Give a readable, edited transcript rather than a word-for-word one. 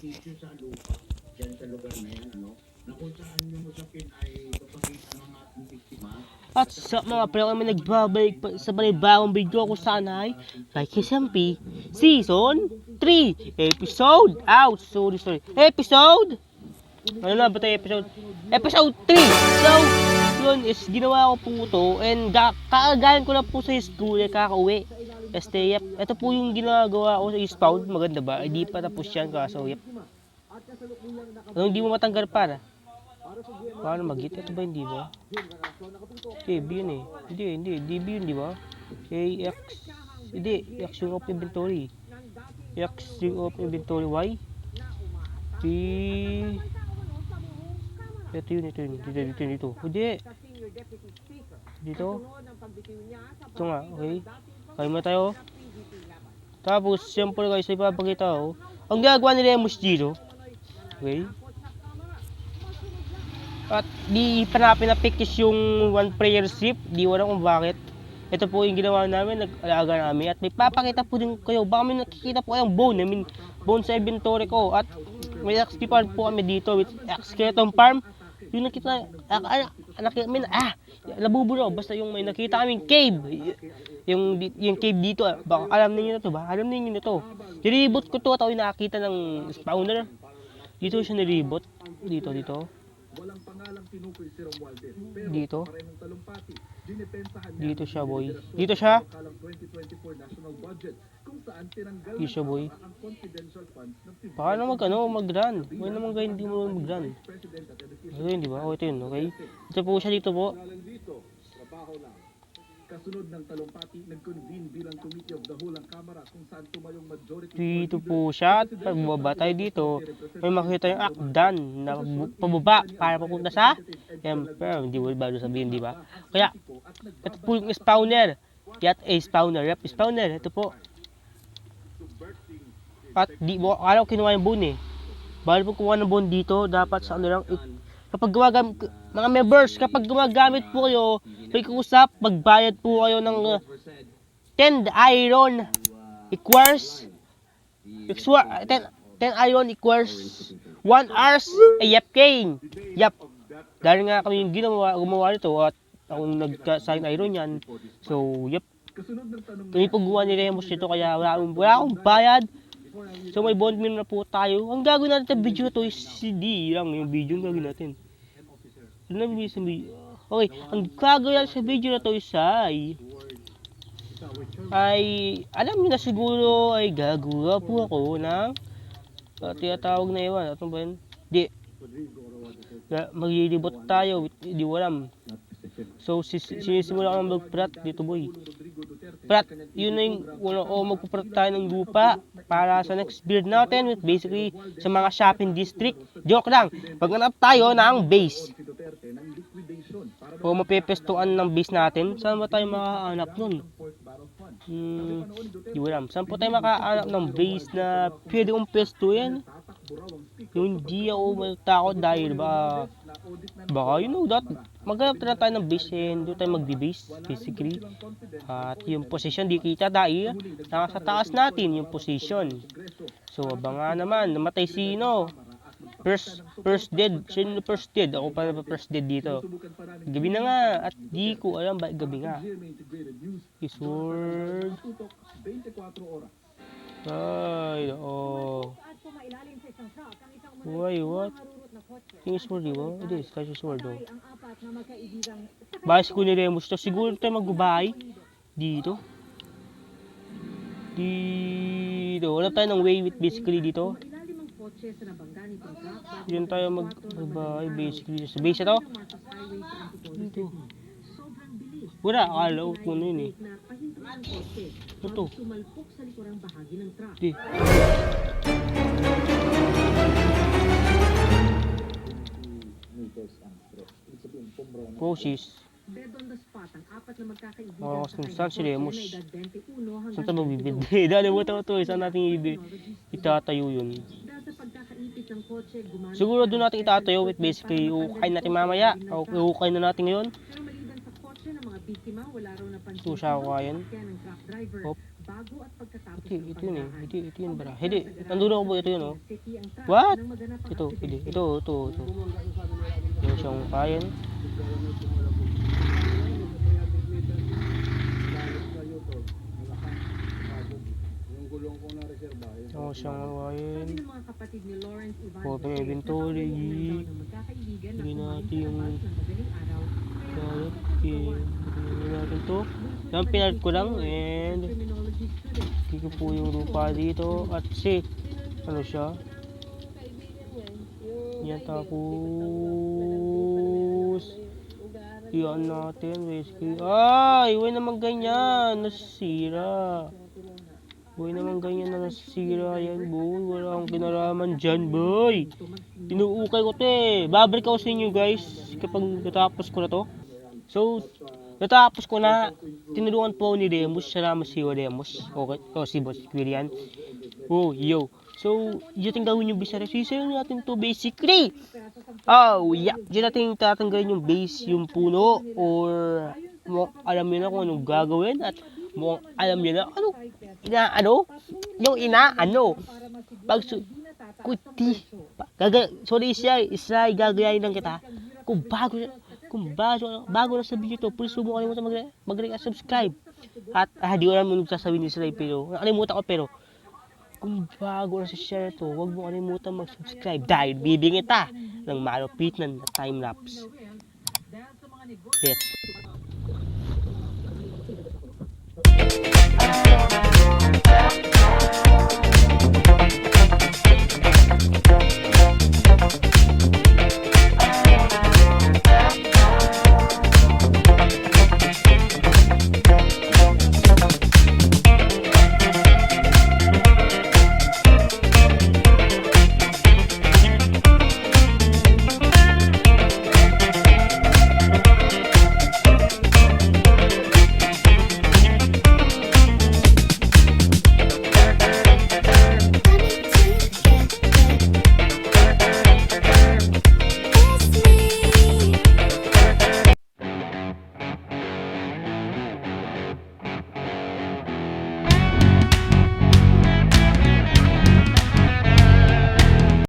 Issue sa lupa, dyan sa lugar na yan, ano, na kung saan yung usapin ay kapagita ng ating biktima. At sa mga pre, kami nagbabalik sa panibagong video ko sana ay kay SMP Season 3 Episode out. Episode ano na ba tayo episode? Episode 3. So, yun is ginawa ko po to and kaagahan ko na po sa school eh, kakauwi. Stay up. Ito po yung ginagawa ko sa Eastbound. Maganda ba? Hindi pa tapos yan kaso yep. Ano, hindi mo matanggal para? Paano mag-hit? Ito ba hindi ba? Okay, B yun eh. Hindi. DB yun di ba? AX. Hindi. X yung of inventory. X yung of inventory. Y. P. Ito yun. Dito. Hindi. Dito. Ito nga. Okay. Kaya mo tayo. Tapos, siyempre guys, ipapakita ko. Ang gagawa nila yung dito. Okay. At di pinapik is yung one prayer strip. Di wala kung bakit. Ito po yung ginawa namin. Nag-alaga namin. At may papakita po din kayo. Baka may nakikita po kayong bone. Bone sa inventory ko. At may XP farm po kami dito with skeleton farm. Yung nakita, nabubulo. Basta yung may nakita kaming cave. Yung cave dito, baka alam niyo na to ba? Alam niyo na to. Niribot ko to at ako yung nakakita ng spawner. Dito siya niribot. Dito. Dito. Dito siya boy. Dito siya boy. Baka na mag-run. Huwag naman kayo hindi mo mag-run. Ito yun, di ba? O, ito yun, okay? Ito po siya dito po. Kasunod ng talumpati, nag-convene bilang committee of the whole ang kamara kung saan tumayong majority. Dito po siya. At pag bumaba tayo dito, may makita yung akdan na pababa para papunta sa Emperor. Hindi mo ba sabihin, di ba? Kaya, ito po yung spawner. Yat a spawner. Rep spawner. Ito po. At di mo, akala ko kinuha yung bone eh. Bawal po kuha ng bone dito. Dapat sa ano lang, kapag gumagamit, mga members, kapag gumagamit po kayo, may kusap, magbayad po kayo ng 10 iron equals 10 iron equals 1 hours yep cane. Yep. Dahil nga kami yung gumawa nito at akong nagka-sign iron yan. So, yep. Kami po gumawa ni Remus nito kaya wala akong bayad. So may bond meal na po tayo. Ang gagawin natin sa video na to is CD lang yung video yung gagawin natin. Okay, ang gagawin sa video na to is ay alam niyo na siguro ay gagawa po ako ng tinatawag na iwan. Ano ba yun? Di. Maglilibot tayo with diwalam. So sinisimula ko ng mag-prat dito boy. Prat, yun na yung magpuprat tayo ng lupa para sa next build natin with basically sa mga shopping district. Joke lang, paghanap tayo ng base o mapepestuan ng base natin, saan ba tayo makahanap nun? Di wala. Saan po tayo makahanap ng base na pwede kong pestuin? Yung hindi ako matakot dahil baka you know that maghanap na tayo ng base and doon tayo magbe-base basically. At yung position di kita dahil nasa taas natin yung position. So abangan naman namatay sino? First dead. Sino first dead? Ako pa na first dead dito. Gabi na nga at di ko alam ba gabi nga. Sword. Ay, oh. Why, what? Yung sword, di ba? Hindi, kasi sword, oh. Bahas ko ni Remus to. Siguro tayo magbabay. Dito. Wala tayo ng way with basically dito. Diyan tayo magbabay basically. Sa base ito. Dito. Wala, akala ko kung ano yun eh. Ito. Di. Cosis. Saan si Remus? Saan tayo magbibid? Dali mo ito. Saan natin itatayo yun? ng kotse, gumamit Siguro siya doon ng natin itatayo with basically uukain natin mamaya. O uukain na natin ngayon. Pero maliban sa kotse ng mga biktima, wala raw napansin Ito siya kukain. sasakyan ng truck driver. Hop. Bago at pagkatapos Ito, ng ito yun eh. pagdaan. Ito yun bara. Hindi, nandun ako po ito yun oh. City ang truck What? nang maganap ang Ito, hindi. aksidente. Ito. Ito siyang kukain. Ito siyang kukain. Sabi ng mga kapatid ni Lawrence Ivan, Open inventory. magkakaibigan na Hindi kumain natin sa yung labas ng madaling araw. Kaya Ito natin to. Yung pinag ko lang and criminology student. kiko po yung lupa dito at si ano siya. Yan tapos yan natin basically. Ay, huwag naman ganyan. Nasira. Huwag naman ganyan na nasira yan boy. Wala akong kinalaman dyan boy. Inuukay ko to eh. Babalik ako sa inyo guys kapag natapos ko na to. So, natapos ko na. Tinulungan po ni Demos. Salamat si Demos. Okay. O si Boss Quirian. Oh, yo. So, dyan gawin yung base na resisyon natin to basically. Oh, yeah. Dyan natin tatanggalin yung base, yung puno. Or, alam nyo na kung anong gagawin. At mukhang alam nyo na pag kuti Isay gagayain lang kita kung bago na sa video to, please huwag mo kalimutan mag-like at subscribe at di ko alam nung sasabihin ni Isay pero nakalimutan ko pero kung bago na sa share to, huwag mo kalimutan mag-subscribe dahil bibigyan kita ng malupit na time lapse. Let's